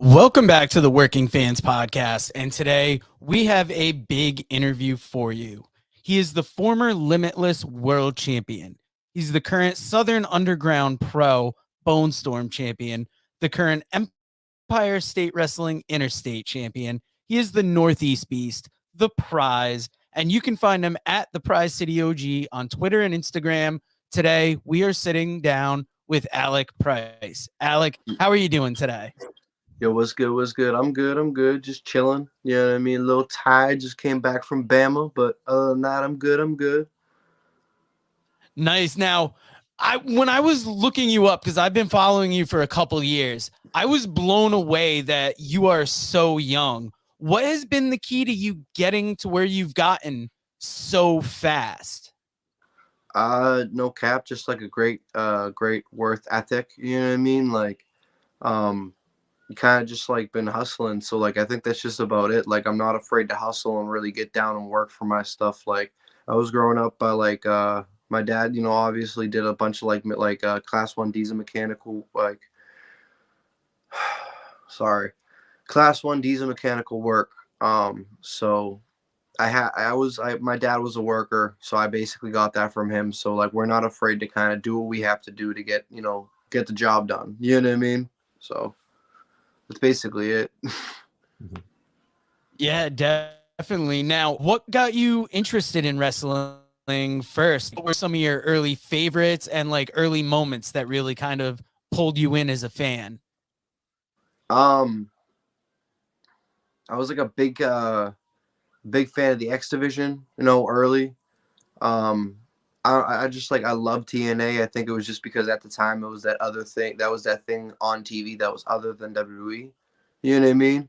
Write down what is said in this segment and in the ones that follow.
Welcome back to the Working Fans Podcast, and today we have a big interview for you. He is the former Limitless World Champion. He's the current Southern Underground Pro Bone Storm Champion, the current Empire State Wrestling Interstate Champion. He is the Northeast Beast, the Prize, and you can find him at the Prize City OG on Twitter and Instagram. Today, we are sitting down with Alec Price. Alec, how are you doing today? Yo, what's good? What's good? I'm good. I'm good. Just chilling. You know what I mean? A little tired. Just came back from Bama, but other than that, I'm good. I'm good. Nice. Now, when I was looking you up, because I've been following you for a couple years, I was blown away that you are so young. What has been the key to you getting to where you've gotten so fast? No cap, just like a great worth ethic. You know what I mean? Like, kind of just like been hustling. So like, I think that's just about it. Like, I'm not afraid to hustle and really get down and work for my stuff. Like, I was growing up by like, my dad, you know, obviously did a bunch of like class 1 diesel mechanical, like, sorry, class 1 diesel mechanical work. So my dad was a worker, so I basically got that from him. So like, we're not afraid to kind of do what we have to do to get the job done. You know what I mean? So that's basically it. Yeah, definitely. Now, what got you interested in wrestling first? What were some of your early favorites and like early moments that really kind of pulled you in as a fan? I was like a big fan of the X Division, early. I just like, I love TNA. I think it was just because at the time it was that thing on TV that was other than WWE. You know what I mean?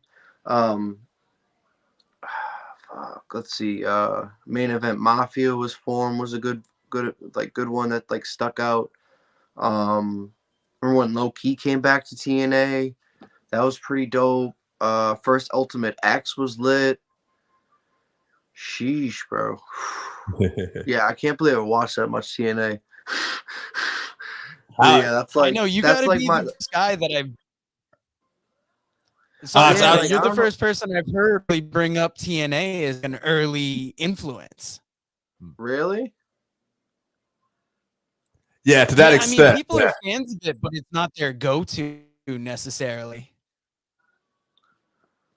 Let's see. Main Event Mafia was a good one that like stuck out. Remember when Low Key came back to TNA? That was pretty dope. First Ultimate X was lit. Sheesh, bro. Yeah, I can't believe I watched that much TNA. Yeah, that's like, I know you that's got to like be my. the guy that I've. So yeah, Like, you're the first person I've heard really bring up TNA as an early influence. Really? Yeah, to that extent. I mean, people are fans of it, but it's not their go-to necessarily.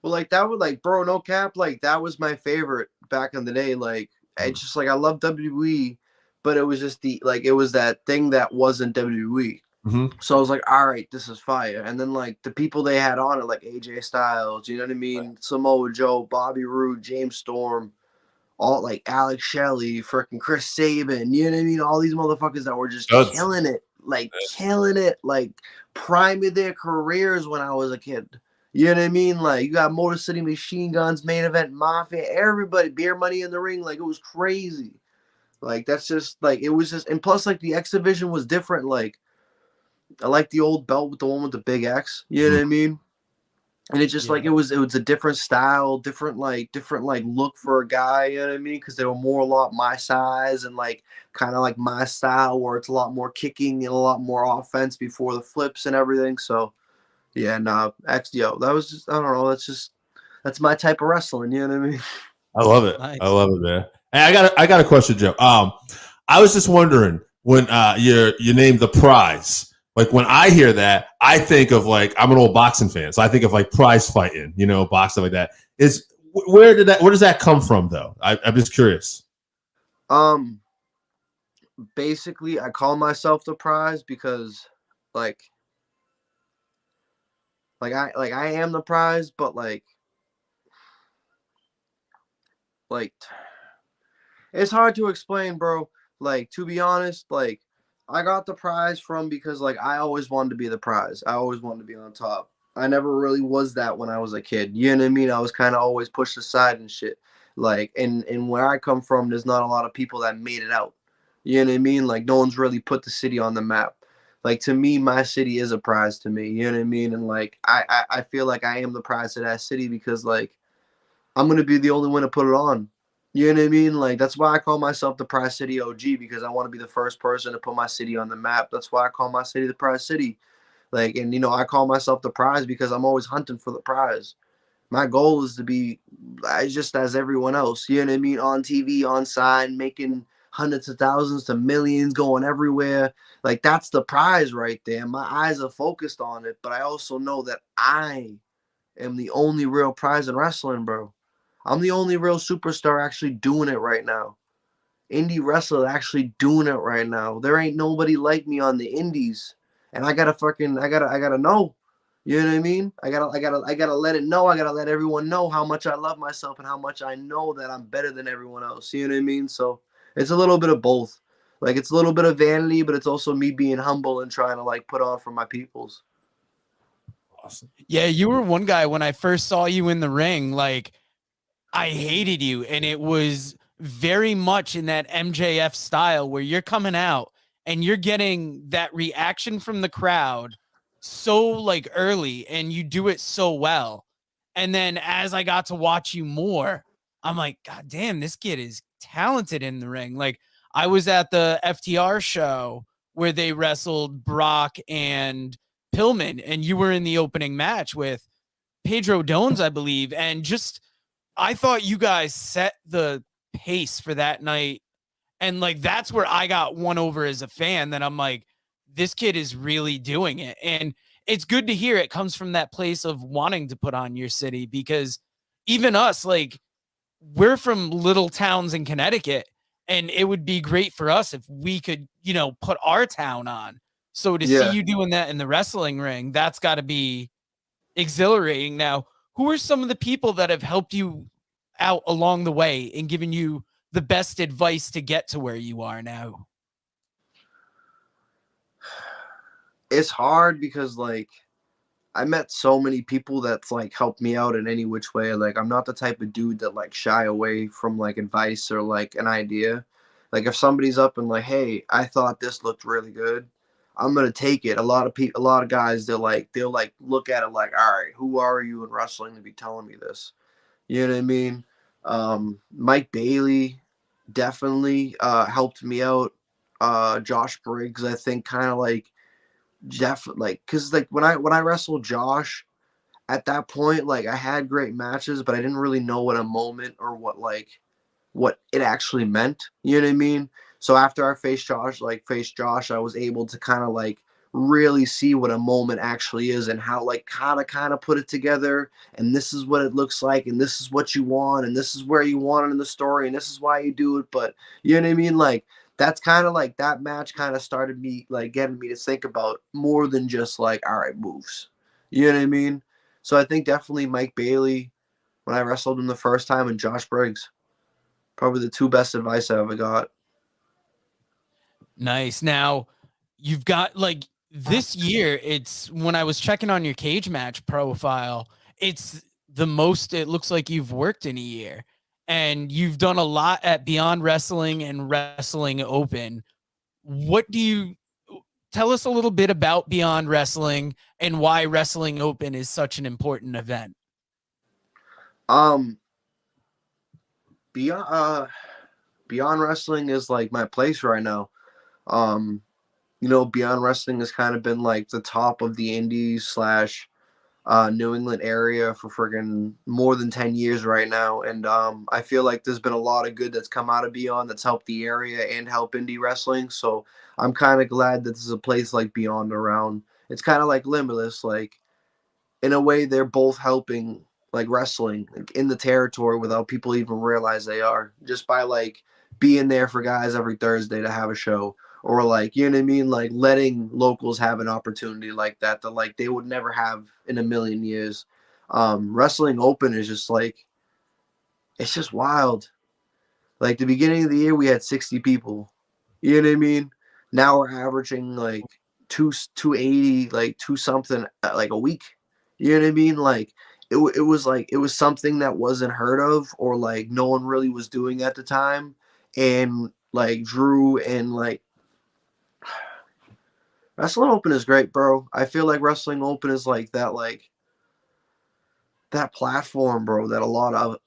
Well, like that would like, bro, no cap, like that was my favorite back in the day. Like, it's just like I love WWE, but it was just it was that thing that wasn't WWE. Mm-hmm. So I was like, all right, this is fire. And then like the people they had on it, like AJ Styles, you know what I mean? Right. Samoa Joe, Bobby Roode, James Storm, all like Alec Shelley, freaking Chris Sabin, you know what I mean? All these motherfuckers that were just killing it, like prime of their careers when I was a kid. You know what I mean? Like, you got Motor City Machine Guns, Main Event Mafia, everybody, Beer Money in the Ring. Like, it was crazy. Like, that's just, like, it was just, and plus, like, the X Division was different. Like, I like the old belt with the one with the big X. You know what I mean? And it just, like, it was a different style, different look for a guy, you know what I mean? Because they were a lot my size and, like, kind of like my style where it's a lot more kicking and a lot more offense before the flips and everything. So, yeah, nah, that was just, I don't know, that's my type of wrestling, you know what I mean? I love it. Nice. I love it, man. Hey, I got a question, Joe. I was just wondering when you're named the Prize. Like, when I hear that, I think of like, I'm an old boxing fan, so I think of like prize fighting, boxing like that. Where does that come from though? I'm just curious. Basically, I call myself the Prize because I am the Prize, but like it's hard to explain, bro. Like, to be honest, like, I got the Prize from because like I always wanted to be the Prize. I always wanted to be on top. I never really was that when I was a kid. You know what I mean? I was kind of always pushed aside and shit. Like, and where I come from, there's not a lot of people that made it out. You know what I mean? Like, no one's really put the city on the map. Like, to me, my city is a prize to me. You know what I mean? And like, I feel like I am the prize to that city because like I'm gonna be the only one to put it on. You know what I mean? Like, that's why I call myself the Prize City OG, because I want to be the first person to put my city on the map. That's why I call my city the Prize City. Like, and I call myself the prize because I'm always hunting for the prize. My goal is to be just as everyone else, you know what I mean? On TV, on side, making hundreds of thousands to millions, going everywhere. Like, that's the prize right there. My eyes are focused on it, but I also know that I am the only real prize in wrestling, bro. I'm the only real superstar actually doing it right now. Indie wrestler actually doing it right now. There ain't nobody like me on the indies. And I gotta know. You know what I mean? I gotta let it know. I gotta let everyone know how much I love myself and how much I know that I'm better than everyone else. You know what I mean? So it's a little bit of both. Like, it's a little bit of vanity, but it's also me being humble and trying to like put on for my peoples. Awesome. Yeah, you were one guy when I first saw you in the ring, like I hated you, and it was very much in that MJF style where you're coming out and you're getting that reaction from the crowd so like early, and you do it so well. And then as I got to watch you more, I'm like, God damn, this kid is talented in the ring. Like, I was at the FTR show where they wrestled Brock and Pillman, and you were in the opening match with Pedro Dones, I believe, and just I thought you guys set the pace for that night. And like, that's where I got won over as a fan, that I'm like, this kid is really doing it. And it's good to hear it comes from that place of wanting to put on your city, because even us, like, we're from little towns in Connecticut, and it would be great for us if we could, put our town on. So to see Yeah. you doing that in the wrestling ring, that's got to be exhilarating. Now, who are some of the people that have helped you out along the way and given you the best advice to get to where you are now? It's hard because like I met so many people that's like helped me out in any which way. Like, I'm not the type of dude that like shy away from like advice or like an idea. Like, if somebody's up and like, hey, I thought this looked really good, I'm gonna take it. A lot of guys, they'll look at it like, all right, who are you in wrestling to be telling me this? You know what I mean? Mike Bailey definitely helped me out. Josh Briggs, I think, kind of like because like when I wrestled Josh at that point, like, I had great matches, but I didn't really know what a moment or what it actually meant. You know what I mean? So after I faced Josh, I was able to kind of like really see what a moment actually is and how like kind of put it together. And this is what it looks like, and this is what you want, and this is where you want it in the story, and this is why you do it. But you know what I mean? Like, that's kind of like that match kind of started me like getting me to think about more than just like, all right, moves. You know what I mean? So I think definitely Mike Bailey when I wrestled him the first time, and Josh Briggs. Probably the two best advice I ever got. Nice. Now, you've got like this year, it's when I was checking on your cage match profile, it's the most it looks like you've worked in a year. And you've done a lot at Beyond Wrestling and Wrestling Open. What do you tell us a little bit about Beyond Wrestling and why Wrestling Open is such an important event? Um, Beyond Beyond Wrestling is like my place right now. Um, Beyond Wrestling has kind of been like the top of the indies slash New England area for friggin' more than 10 years right now. And I feel like there's been a lot of good that's come out of Beyond that's helped the area and help indie wrestling. So I'm kind of glad that there's a place like Beyond around. It's kind of like Limitless. Like, in a way, they're both helping like wrestling like, in the territory without people even realize they are, just by like being there for guys every Thursday to have a show, or like, you know what I mean, like letting locals have an opportunity like that like they would never have in a million years. Wrestling Open is just like, it's just wild. Like, the beginning of the year we had 60 people, you know what I mean? Now we're averaging like 280, like two something like a week. You know what I mean? Like, it was something that wasn't heard of, or like no one really was doing at the time. And like Drew and like Wrestling Open is great, bro. I feel like Wrestling Open is like that platform, bro, that a lot of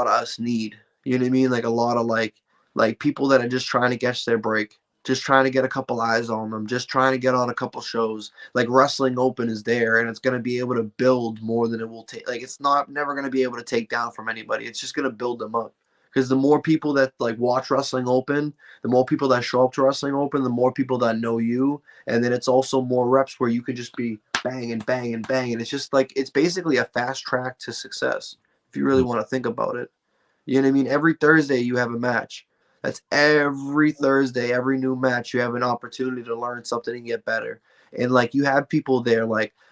us need. You know what I mean? Like a lot of like people that are just trying to catch their break. just trying to get a couple eyes on them, just trying to get on a couple shows. Like Wrestling Open is there, and it's going to be able to build more than it will take. Like it's never going to be able to take down from anybody. It's just going to build them up. Because the more people that like watch Wrestling Open, the more people that show up to Wrestling Open, the more people that know you, and then it's also more reps where you can just be bang and bang and bang, and it's just like it's basically a fast track to success if you really want to think about it. You know what I mean? Every Thursday you have a match. That's every Thursday, every new match, you have an opportunity to learn something and get better. And like you have people there,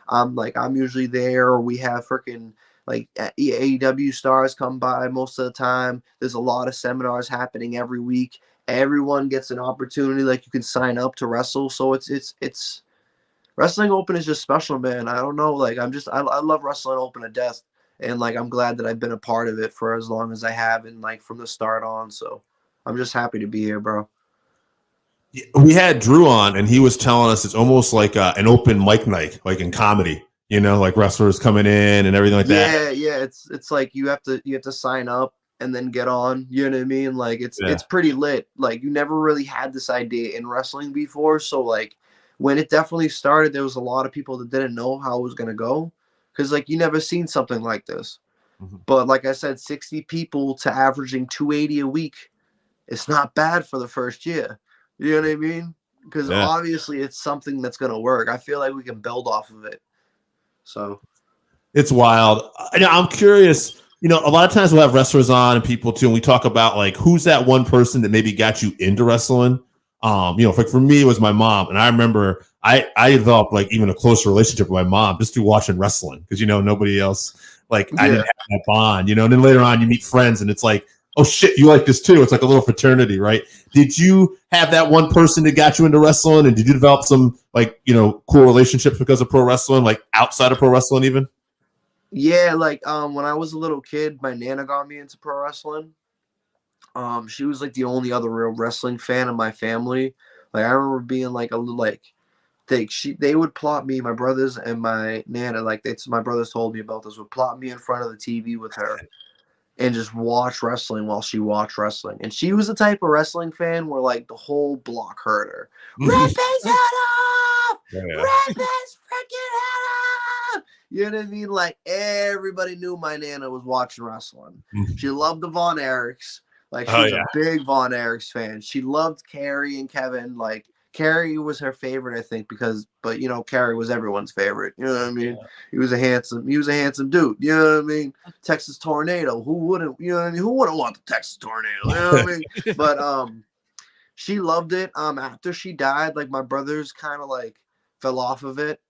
I'm usually there, or we have freaking like AEW stars come by most of the time. There's a lot of seminars happening every week. Everyone gets an opportunity, like you can sign up to wrestle. So it's Wrestling Open is just special, man. I don't know, like I love Wrestling Open to death. And like I'm glad that I've been a part of it for as long as I have, and like from the start on. So I'm just happy to be here, bro. We had Drew on, and he was telling us it's almost like an open mic night, like in comedy. You know, like wrestlers coming in and everything like that. Yeah. It's like you have to sign up and then get on. You know what I mean? Like it's pretty lit. Like you never really had this idea in wrestling before, so like when it definitely started, there was a lot of people that didn't know how it was gonna go, because like you never seen something like this. Mm-hmm. But like I said, 60 people to averaging 280 a week. It's not bad for the first year. You know what I mean? Because obviously it's something that's going to work. I feel like we can build off of it. So it's wild. I'm curious. You know, a lot of times we'll have wrestlers on and people too, and we talk about like who's that one person that maybe got you into wrestling. You know, like for me, it was my mom, and I remember I developed like even a closer relationship with my mom just through watching wrestling, because you know nobody else, like I didn't have that bond. You know, and then later on you meet friends, and it's like, oh shit, you like this too. It's like a little fraternity, right? Did you have that one person that got you into wrestling, and did you develop some like, you know, cool relationships because of pro wrestling, like outside of pro wrestling even? Yeah, like when I was a little kid, my nana got me into pro wrestling. She was like the only other real wrestling fan in my family. Like I remember being like they would plot me, my brothers and my nana, like my brothers told me about this, would plot me in front of the TV with her and just watch wrestling while she watched wrestling. And she was the type of wrestling fan where like the whole block heard her. Rip his head off! Rip his freaking head off! You know what I mean? Like everybody knew my nana was watching wrestling. She loved the Von Erichs. Like she was a big Von Erichs fan. She loved Carrie and Kevin. Like Carrie was her favorite, I think, but you know, Carrie was everyone's favorite. You know what I mean? Yeah. He was a handsome dude. You know what I mean? Texas Tornado. Who wouldn't? You know what I mean? Who wouldn't want the Texas Tornado? You know what I mean? But she loved it. After she died, like my brothers kind of like fell off of it.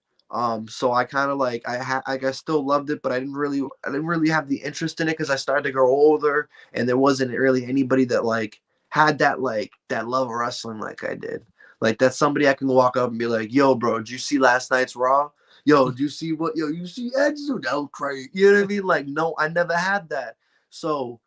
So I kind of like I still loved it, but I didn't really have the interest in it because I started to grow older, and there wasn't really anybody that like had that love of wrestling like I did. Like that's somebody I can walk up and be like, "Yo, bro, did you see last night's Raw? Yo, do you see what? Yo, you see Edge? That was crazy." You know what I mean? Like, no, I never had that. So,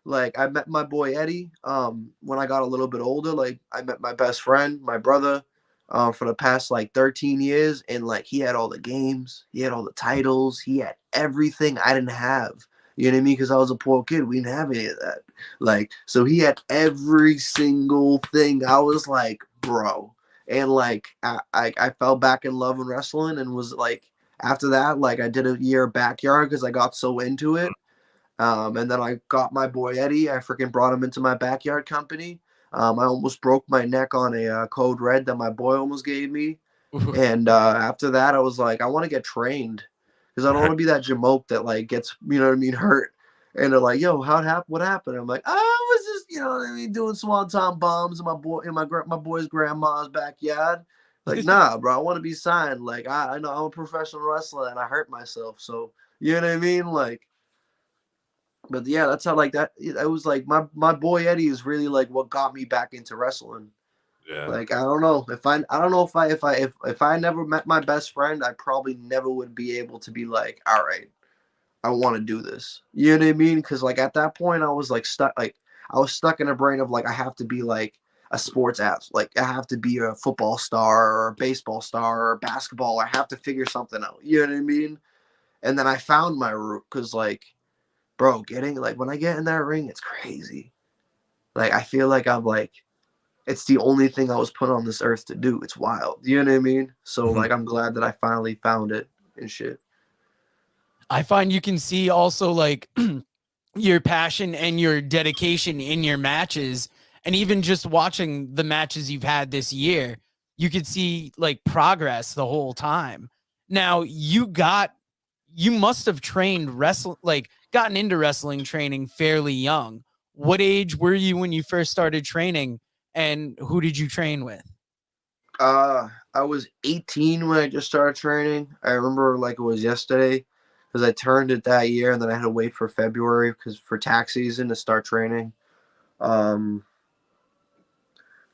like, I met my boy Eddie. When I got a little bit older, like, I met my best friend, my brother, for the past like 13 years, and like he had all the games, he had all the titles, he had everything I didn't have. You know what I mean? Because I was a poor kid. We didn't have any of that. Like, so he had every single thing. I was like, bro. And like, I fell back in love with wrestling, and was like, after that, like I did a year backyard because I got so into it. And then I got my boy Eddie. I freaking brought him into my backyard company. I almost broke my neck on a code red that my boy almost gave me. And after that, I was like, I want to get trained. Because I don't want to be that jamoke that like gets, you know what I mean, hurt. And they're like, "Yo, what happened?" I'm like, "Oh, I was just, you know what I mean, doing swanton bombs in my boy's grandma's backyard." Like, nah, bro, I want to be signed. Like, I know I'm a professional wrestler and I hurt myself, so you know what I mean, like. But yeah, that's how like that. It was like my boy Eddie is really like what got me back into wrestling. Yeah. Like I don't know if I never met my best friend, I probably never would be able to be like, all right, I want to do this. You know what I mean? Because like at that point, I was like stuck. Like I was stuck in a brain of like I have to be like a sports athlete. Like I have to be a football star or a baseball star or basketball. I have to figure something out. You know what I mean? And then I found my route because like, bro, getting like when I get in that ring, it's crazy. Like I feel like I'm like it's the only thing I was put on this earth to do. It's wild. You know what I mean? So Mhm. like I'm glad that I finally found it and shit. I find you can see also like your passion and your dedication in your matches, and even just watching the matches you've had this year, you could see like progress the whole time. Now you must have trained like gotten into wrestling training fairly young. What age were you when you first started training, and who did you train with? I was 18 when I just started training. I remember like it was yesterday because I turned it that year, and then I had to wait for February because for tax season to start training. Um,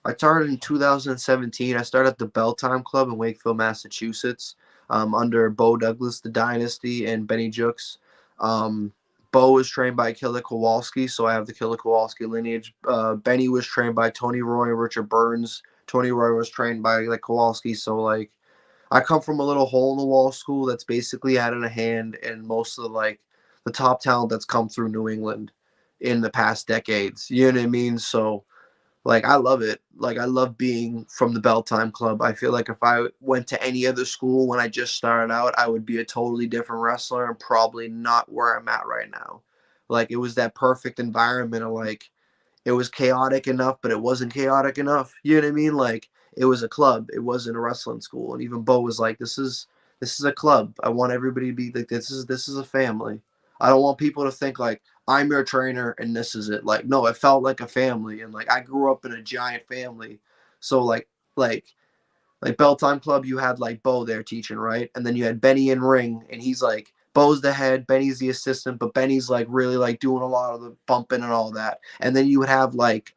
I started in 2017. I started at the Bell Time Club in Wakefield, Massachusetts, under Bo Douglas, the Dynasty, and Benny Jukes. Bo was trained by Killer Kowalski, so I have the Killer Kowalski lineage. Benny was trained by Tony Roy and Richard Burns. Tony Roy was trained by like Kowalski, so like I come from a little hole in the wall school that's basically had in a hand in most of the top talent that's come through New England in the past decades. You know what I mean? So like I love it. Like I love being from the Bell Time Club. I feel like if I went to any other school when I just started out, I would be a totally different wrestler and probably not where I'm at right now. Like it was that perfect environment of like it was chaotic enough, but it wasn't chaotic enough. You know what I mean? Like it was a club. It wasn't a wrestling school. And even Bo was like, this is a club. I want everybody to be like this is a family. I don't want people to think like I'm your trainer and this is it. Like, no, it felt like a family. And like I grew up in a giant family. So like like Bell Time Club, you had like Bo there teaching, right? And then you had Benny in ring, and he's like Bo's the head, Benny's the assistant, but Benny's like really like doing a lot of the bumping and all that. And then you would have like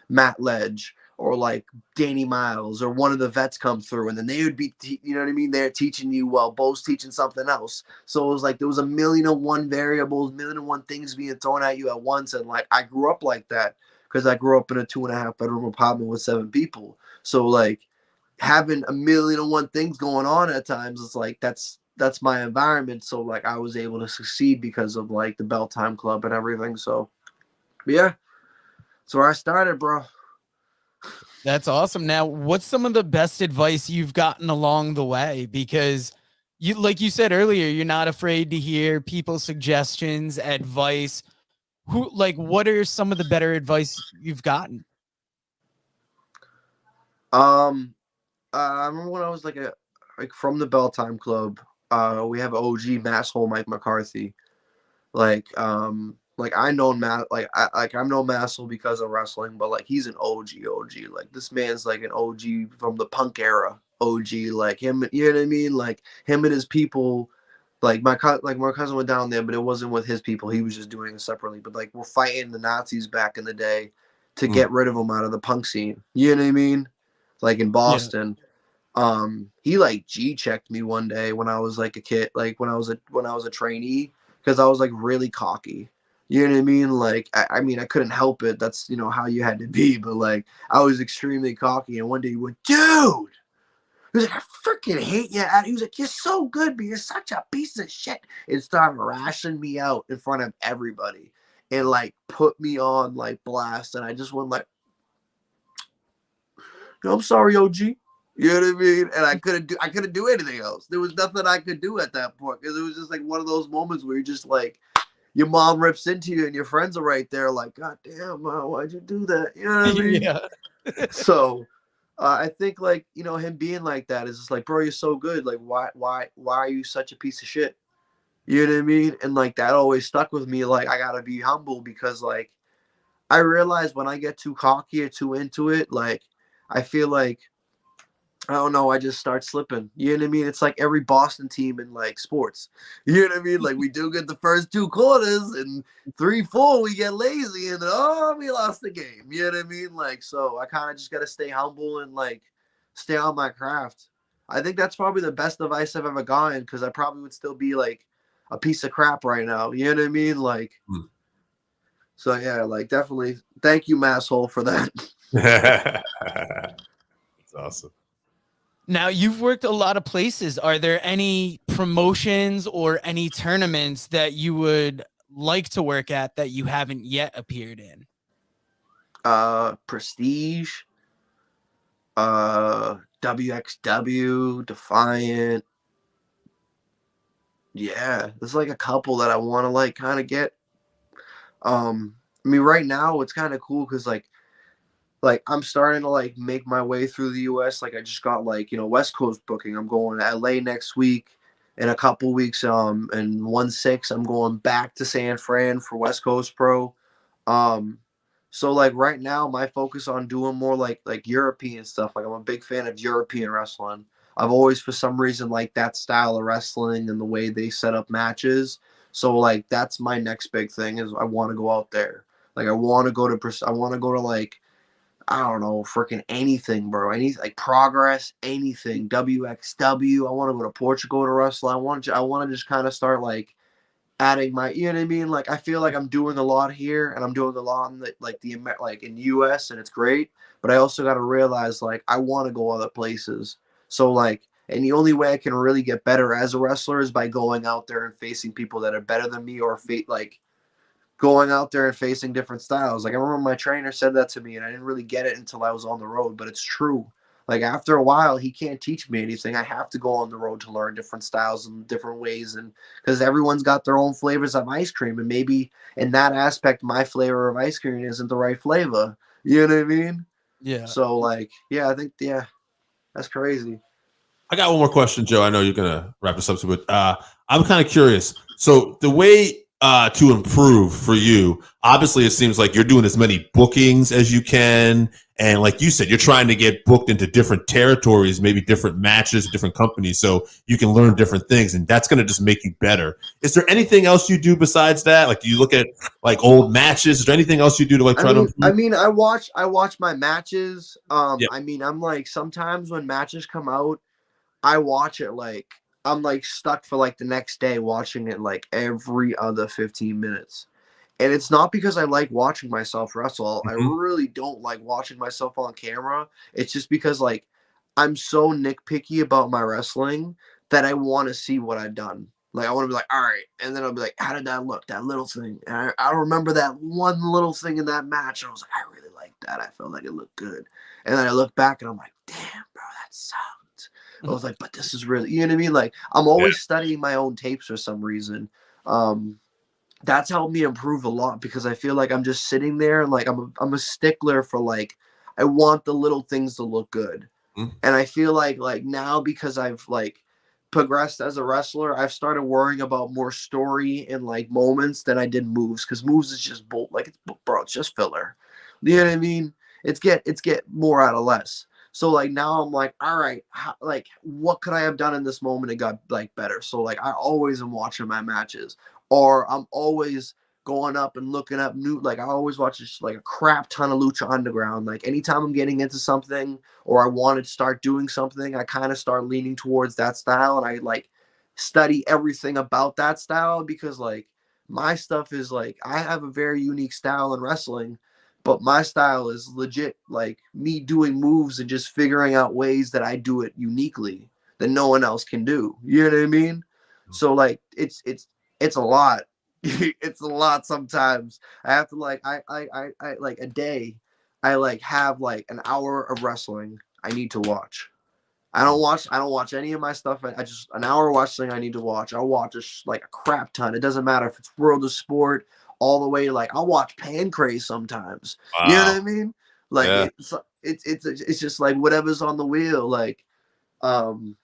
Matt Ledge or like Danny Miles or one of the vets come through, and then they would be, you know what I mean? They're teaching you while Bo's teaching something else. So it was like there was a million and one variables, million and one things being thrown at you at once. And like I grew up like that because I grew up in a 2.5 bedroom apartment with 7 people. So like having a million and one things going on at times, it's like that's my environment. So like I was able to succeed because of like the Bell Time Club and everything. So yeah, that's where I started, bro. That's awesome. Now, what's some of the best advice you've gotten along the way? Because you, like you said earlier, you're not afraid to hear people's suggestions, advice. What are some of the better advice you've gotten? Um, I remember when I was like from the Bell Time Club. We have OG masshole Mike McCarthy. Like I know Matt, I'm no Massel because of wrestling, but like he's an OG. Like this man's like an OG from the punk era. OG, like him, you know what I mean? Like him and his people. Like my cousin went down there, but it wasn't with his people. He was just doing it separately. But like we're fighting the Nazis back in the day to Mm. get rid of them out of the punk scene. You know what I mean? Like in Yeah. Boston. He like G checked me one day when I was like a kid, like when I was a trainee, because I was like really cocky. You know what I mean? Like I mean I couldn't help it. That's how you had to be, but like I was extremely cocky. And one day he went, dude. He was like, I freaking hate you. He was like, you're so good, but you're such a piece of shit. And started rashing me out in front of everybody, and like put me on like blast. And I just went like, I'm sorry, OG. You know what I mean? And I couldn't do anything else. There was nothing I could do at that point because it was just like one of those moments where you're just like, your mom rips into you and your friends are right there, like, God damn, why'd you do that? You know what I mean? Yeah. So I think like him being like that is just like, bro, you're so good. Like, why are you such a piece of shit? You know what I mean? And like that always stuck with me. Like I gotta be humble because like I realize when I get too cocky or too into it, like I feel like I don't know, I just start slipping. You know what I mean? It's like every Boston team in like sports. You know what I mean? Like we do get the first 2 quarters and 3-4 we get lazy and then we lost the game. You know what I mean? Like so I kind of just gotta stay humble and like stay on my craft. I think that's probably the best advice I've ever gotten because I probably would still be like a piece of crap right now. You know what I mean? Like so yeah, like definitely thank you, masshole, for that. That's awesome. Now, you've worked a lot of places. Are there any promotions or any tournaments that you would like to work at that you haven't yet appeared in? Prestige. WXW, Defiant. Yeah, there's like a couple that I want to like kind of get. I mean, right now it's kind of cool because like I'm starting to like make my way through the US. Like I just got like, West Coast booking. I'm going to LA next week. In a couple weeks, in 1/6, I'm going back to San Fran for West Coast Pro. Um, so like right now my focus on doing more like European stuff. Like I'm a big fan of European wrestling. I've always for some reason liked that style of wrestling and the way they set up matches. So like that's my next big thing is I want to go out there. Like I want to go to like I don't know, freaking anything, bro. Any like Progress, anything. WXW. I want to go to Portugal to wrestle. I want to just kind of start like adding my, you know what I mean? Like I feel like I'm doing a lot here, and I'm doing a lot in like in US, and it's great. But I also got to realize like I want to go other places. So like, and the only way I can really get better as a wrestler is by going out there and facing people that are better than me, or like going out there and facing different styles. Like I remember my trainer said that to me, and I didn't really get it until I was on the road. But it's true. Like after a while, he can't teach me anything. I have to go on the road to learn different styles and different ways, and because everyone's got their own flavors of ice cream, and maybe in that aspect, my flavor of ice cream isn't the right flavor. You know what I mean? Yeah. So like, yeah, I think that's crazy. I got one more question, Joe. I know you're gonna wrap this up, but I'm kind of curious. So the way to improve for you, obviously, it seems like you're doing as many bookings as you can, and like you said, you're trying to get booked into different territories, maybe different matches, different companies, so you can learn different things, and that's gonna just make you better. Is there anything else you do besides that? Like, do you look at like old matches? Is there anything else you do to like try to improve? I watch my matches. Yeah. I mean, I'm like sometimes when matches come out. I watch it like I'm like stuck for like the next day watching it like every other 15 minutes. And it's not because I like watching myself wrestle. I Mhm. really don't like watching myself on camera. It's just because like I'm so nitpicky about my wrestling that I want to see what I've done. Like I want to be like, all right, and then I'll be like, how did that look? That little thing. And I remember that one little thing in that match. And I was like, I really liked that. I felt like it looked good. And then I look back and I'm like, damn, bro, that sucked. I was like, but this is really, you know what I mean? Like I'm Yeah. always studying my own tapes for some reason. Um, that's helped me improve a lot because I feel like I'm just sitting there and like I'm a stickler for like I want the little things to look good. Mhm. And I feel like now because I've like progressed as a wrestler, I've started worrying about more story and like moments than I did moves because moves is just like it's just filler. You know what I mean? It's get more out of less. So like now I'm like, all right, like what could I have done in this moment and got like better? So like I always am watching my matches, or I'm always going up and looking up new. Like I always watch like a crap ton of Lucha Underground. Like anytime I'm getting into something or I want to start doing something, I kind of start leaning towards that style, and I like study everything about that style because like my stuff is like I have a very unique style in wrestling, but my style is legit like me doing moves and just figuring out ways that I do it uniquely that no one else can do. You know what I mean? So like it's a lot. It's a lot sometimes. I have to like I like a day I like have like an hour of wrestling I need to watch. I don't watch any of my stuff. I just an hour of wrestling I need to watch. I'll watch like a crap ton. It doesn't matter if it's World of Sport all the way. Like I'll watch Pancrase sometimes. You know what I Wow. mean? Like Yeah. it's just like whatever's on the wheel. Like um,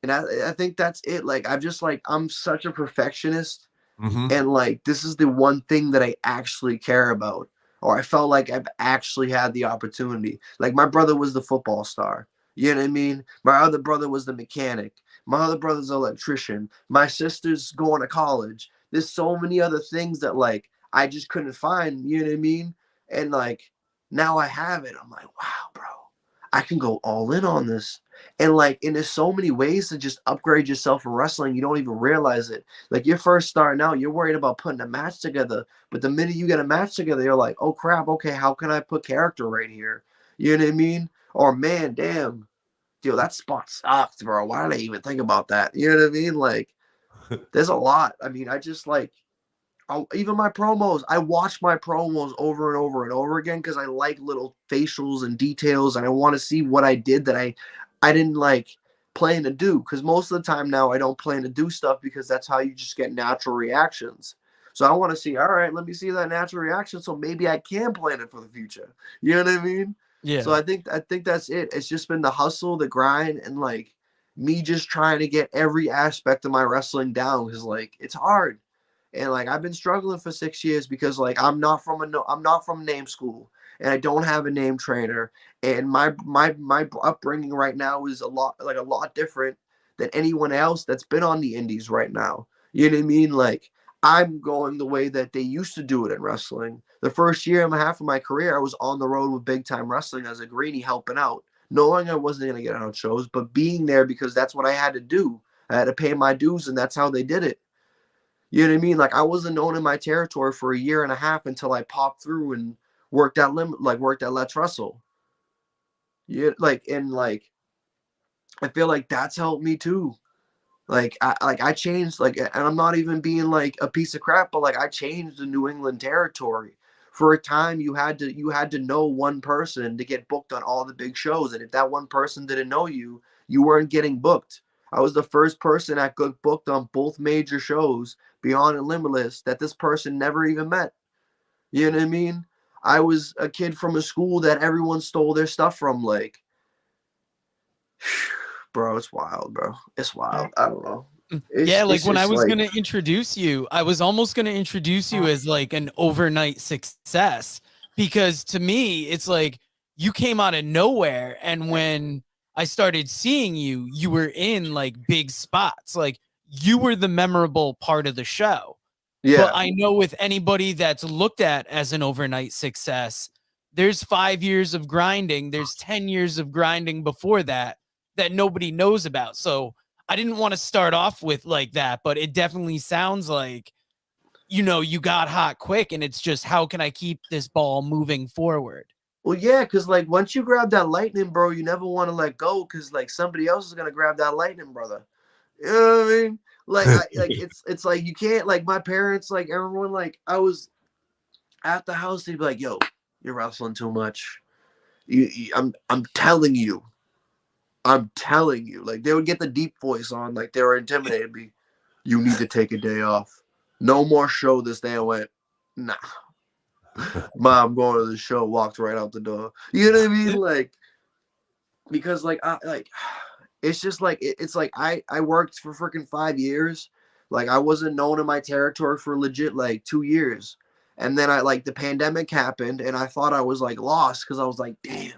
and I think that's it. Like I'm such a perfectionist, Hmm. and like this is the one thing that I actually care about, or I felt like I've actually had the opportunity. Like my brother was the football star. You know what I mean? My other brother was the mechanic. My other brother's an electrician. My sister's going to college. There's so many other things that like I just couldn't find. You know what I mean? And like now I have it. I'm like, wow, bro, I can go all in on this. And there's so many ways to just upgrade yourself in wrestling. You don't even realize it. Like you're first starting out, you're worried about putting a match together. But the minute you get a match together, you're like, oh crap, okay, how can I put character right here? You know what I mean? Or man, damn, dude, that spot sucked, bro. Why did I even think about that? You know what I mean? Like, there's a lot. I mean, I just like even my promos, I watch my promos over and over and over again because I like little facials and details, and I want to see what I did that I didn't like plan to do. Because most of the time now I don't plan to do stuff because that's how you just get natural reactions. So I want to see, all right, let me see that natural reaction, so maybe I can plan it for the future. You know what I mean? So Yeah. I think that's it. It's just been the hustle, the grind, and like me just trying to get every aspect of my wrestling down because like it's hard. And like I've been struggling for 6 years because like I'm not from name school and I don't have a name trainer, and my upbringing right now is a lot different than anyone else that's been on the indies right now. You know what I mean? Like I'm going the way that they used to do it in wrestling. The first year and a half of my career, I was on the road with big time wrestling as a greenie helping out, knowing I wasn't going to get on shows, but being there because that's what I had to do. I had to pay my dues, and that's how they did it. You know what I mean? Like I wasn't known in my territory for a year and a half until I popped through and worked at Let's Wrestle. Yeah, like I feel like that's helped me too. I changed, like, and I'm not even being like a piece of crap, but like I changed the New England territory. For a time, you had to know one person to get booked on all the big shows, and if that one person didn't know you, you weren't getting booked. I was the first person that got booked on both major shows, Beyond and Limitless, that this person never even met. You know what I mean? I was a kid from a school that everyone stole their stuff from. Like, bro, it's wild, bro. It's wild. I don't know. Yeah, like It's when I just was like, gonna introduce you, I was almost gonna introduce you as like an overnight success, because to me, it's like you came out of nowhere, and when I started seeing you, you were in like big spots. Like you were the memorable part of the show. But yeah. I know with anybody that's looked at as an overnight success, there's 5 years of grinding, there's 10 years of grinding before that that nobody knows about. So I didn't want to start off with like that, but it definitely sounds like, you got hot quick, and it's just, how can I keep this ball moving forward? Well, yeah, because like once you grab that lightning, bro, you never want to let go because like somebody else is gonna grab that lightning, brother. You know what I mean? It's like you can't, like my parents, like everyone, like I was at the house, they'd be like, "Yo, you're wrestling too much. I'm telling you." Like they would get the deep voice on, like they were intimidating me. You need to take a day off. No more show this day. I went, nah. Mom, going to the show, walked right out the door. You know what I mean? Like, because like I like it's just like it's like I worked for freaking 5 years. Like I wasn't known in my territory for legit like 2 years. And then I like the pandemic happened and I thought I was like lost because I was like, damn.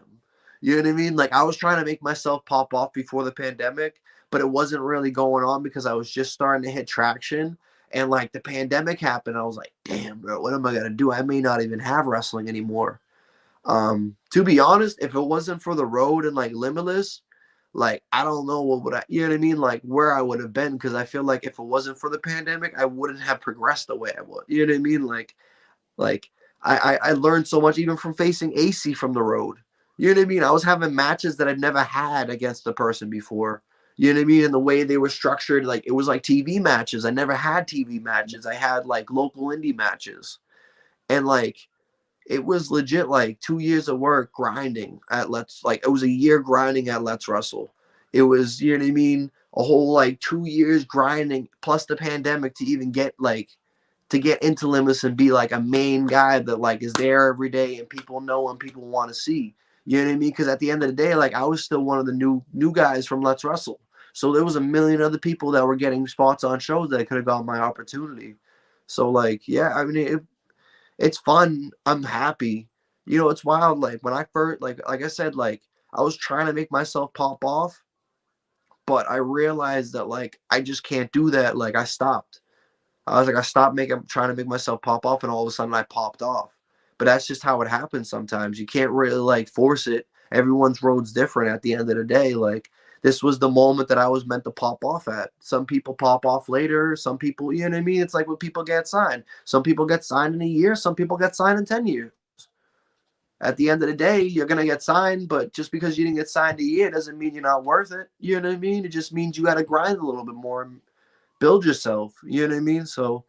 You know what I mean? Like I was trying to make myself pop off before the pandemic, but it wasn't really going on because I was just starting to hit traction. And like the pandemic happened, I was like, damn, bro, what am I gonna do? I may not even have wrestling anymore. To be honest, if it wasn't for the road and like Limitless, like I don't know what would I, you know what I mean, like where I would have been, because I feel like if it wasn't for the pandemic, I wouldn't have progressed the way I would. You know what I mean? Like I learned so much even from facing AC from the road. You know what I mean? I was having matches that I'd never had against a person before. You know what I mean? And the way they were structured, like it was like TV matches. I never had TV matches. I had like local indie matches. And like it was legit like 2 years of work grinding at it was a year grinding at Let's Wrestle. It was, you know what I mean, a whole like 2 years grinding plus the pandemic to even get like to get into Limits and be like a main guy that like is there every day and people know and people want to see. You know what I mean? Because at the end of the day, like I was still one of the new guys from Let's Wrestle. So there was a million other people that were getting spots on shows that could have got my opportunity. So like, yeah, I mean, it's fun. I'm happy. You know, it's wild. Like when I first, like I said, like I was trying to make myself pop off, but I realized that like I just can't do that. Like I stopped. I stopped trying to make myself pop off, and all of a sudden I popped off. But that's just how it happens sometimes. You can't really like force it. Everyone's road's different at the end of the day. Like this was the moment that I was meant to pop off at. Some people pop off later. Some people, you know what I mean? It's like when people get signed. Some people get signed in a year. Some people get signed in 10 years. At the end of the day, you're going to get signed, but just because you didn't get signed a year doesn't mean you're not worth it. You know what I mean? It just means you got to grind a little bit more and build yourself. You know what I mean? So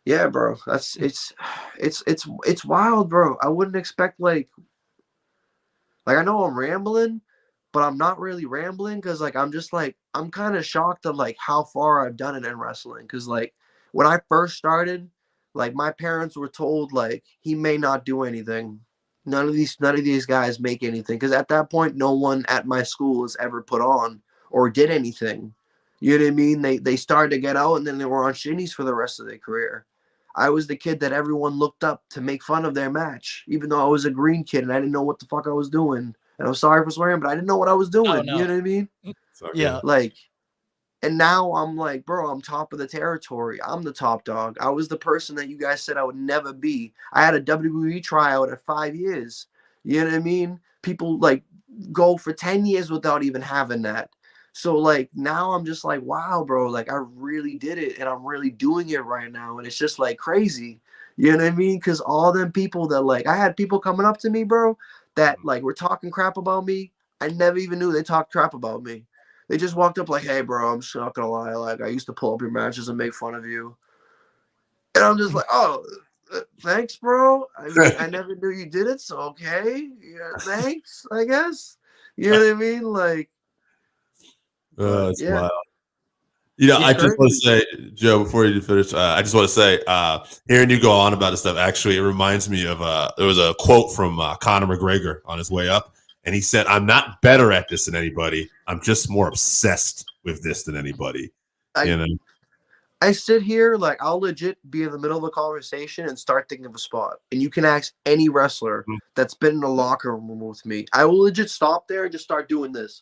Yeah, bro. It's wild, bro. I wouldn't expect like I know I'm rambling, but I'm not really rambling because like I'm just like I'm kind of shocked of like how far I've done it in wrestling. Because like when I first started, like my parents were told like he may not do anything. None of these guys make anything. Because at that point, no one at my school has ever put on or did anything. You know what I mean? They started to get out and then they were on shinnies for the rest of their career. I was the kid that everyone looked up to make fun of their match, even though I was a green kid and I didn't know what the fuck I was doing. And I'm sorry for swearing, but I didn't know what I was Oh doing. You no. know what I mean? Yeah. Like, and now I'm like, bro, I'm top of the territory. I'm the top dog. I was the person that you guys said I would never be. I had a WWE tryout at 5 years. You know what I mean? People like go for 10 years without even having that. So like now I'm just like, wow, bro, like I really did it and I'm really doing it right now. And it's just like crazy. You know what I mean? Because all them people that like I had people coming up to me, bro, that like were talking crap about me. I never even knew they talked crap about me. They just walked up like, "Hey, bro, I'm just not gonna lie. Like, I used to pull up your matches and make fun of you." And I'm just like, "Oh, thanks, bro. I mean, I never knew you did it, so okay. Yeah, thanks, I guess." You know what I mean? Like, but It's yeah, wild. Yeah. I just want to crazy. say, Joe, before you finish, I just want to say, hearing you go on about this stuff, actually, it reminds me of there was a quote from Conor McGregor on his way up, and he said, "I'm not better at this than anybody. I'm just more obsessed with this than anybody." I You know, I sit here like I'll legit be in the middle of a conversation and start thinking of a spot, and you can ask any wrestler that's been in the locker room with me. I will legit stop there and just start doing this.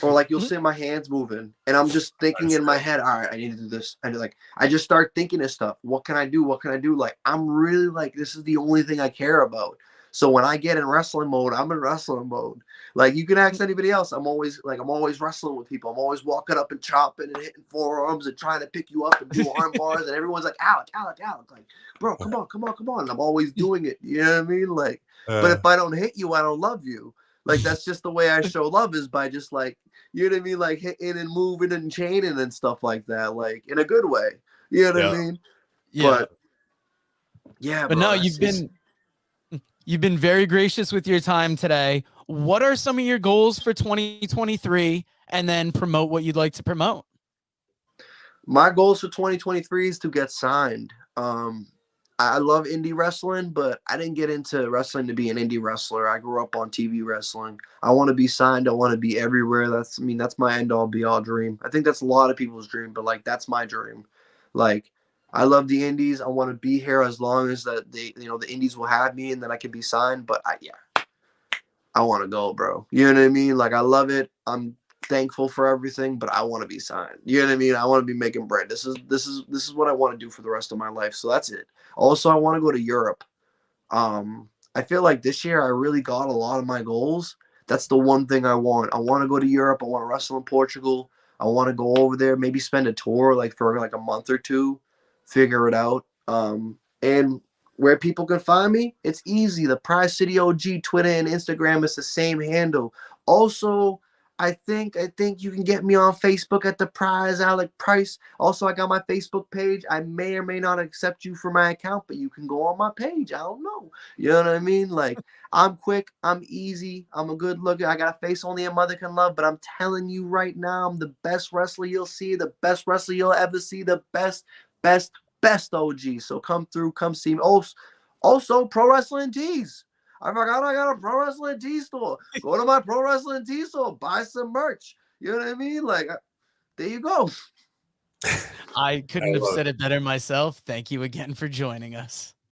Or like you'll see my hands moving and I'm just thinking in my head, all right, I need to do this. And like I just start thinking of stuff. What can I do? What can I do? Like I'm really like this is the only thing I care about. So when I get in wrestling mode, I'm in wrestling mode. Like you can ask anybody else. I'm always wrestling with people. I'm always walking up and chopping and hitting forearms and trying to pick you up and do arm bars. And everyone's like, Alec, Alec, Alec. Like, bro, come on, come on, come on. And I'm always doing it. You know what I mean? Like, but if I don't hit you, I don't love you. Like that's just the way I show love is by just like you know what I mean? Like hitting and moving and chaining and stuff like that, like in a good way. You know what I yeah. mean? Yeah. But yeah, But bro, no, that's you've been very gracious with your time today. What are some of your goals for 2023 and then promote what you'd like to promote? my goals for 2023 is to get signed. I love indie wrestling, but I didn't get into wrestling to be an indie wrestler. I grew up on TV wrestling. I want to be signed. I want to be everywhere. That's my end all be all dream. I think that's a lot of people's dream, but like that's my dream. Like I love the indies. I want to be here as long as that the indies will have me and then I can be signed. But I want to go, bro. You know what I mean? Like I love it. I'm thankful for everything, but I want to be signed. You know what I mean? I want to be making bread. This is what I want to do for the rest of my life. So that's it. Also, I want to go to Europe. I feel like this year I really got a lot of my goals. That's the one thing I want. I want to go to Europe. I want to wrestle in Portugal. I want to go over there, maybe spend a tour like for like a month or two, figure it out. And where people can find me, it's easy. The Prize City OG, Twitter and Instagram is the same handle. Also, I think you can get me on Facebook at the Prize Alec Price. Also, I got my Facebook page. I may or may not accept you for my account, but you can go on my page. I don't know. You know what I mean? Like I'm quick, I'm easy, I'm a good looker. I got a face only a mother can love, but I'm telling you right now, I'm the best wrestler you'll see, the best wrestler you'll ever see, the best, best OG. So come through, come see me. Also, Pro Wrestling Tees. I forgot I got a Pro Wrestling Tee store. Go to my Pro Wrestling Tee store, buy some merch. You know what I mean? Like, there you go. I I couldn't have love said it better myself. Thank you again for joining us.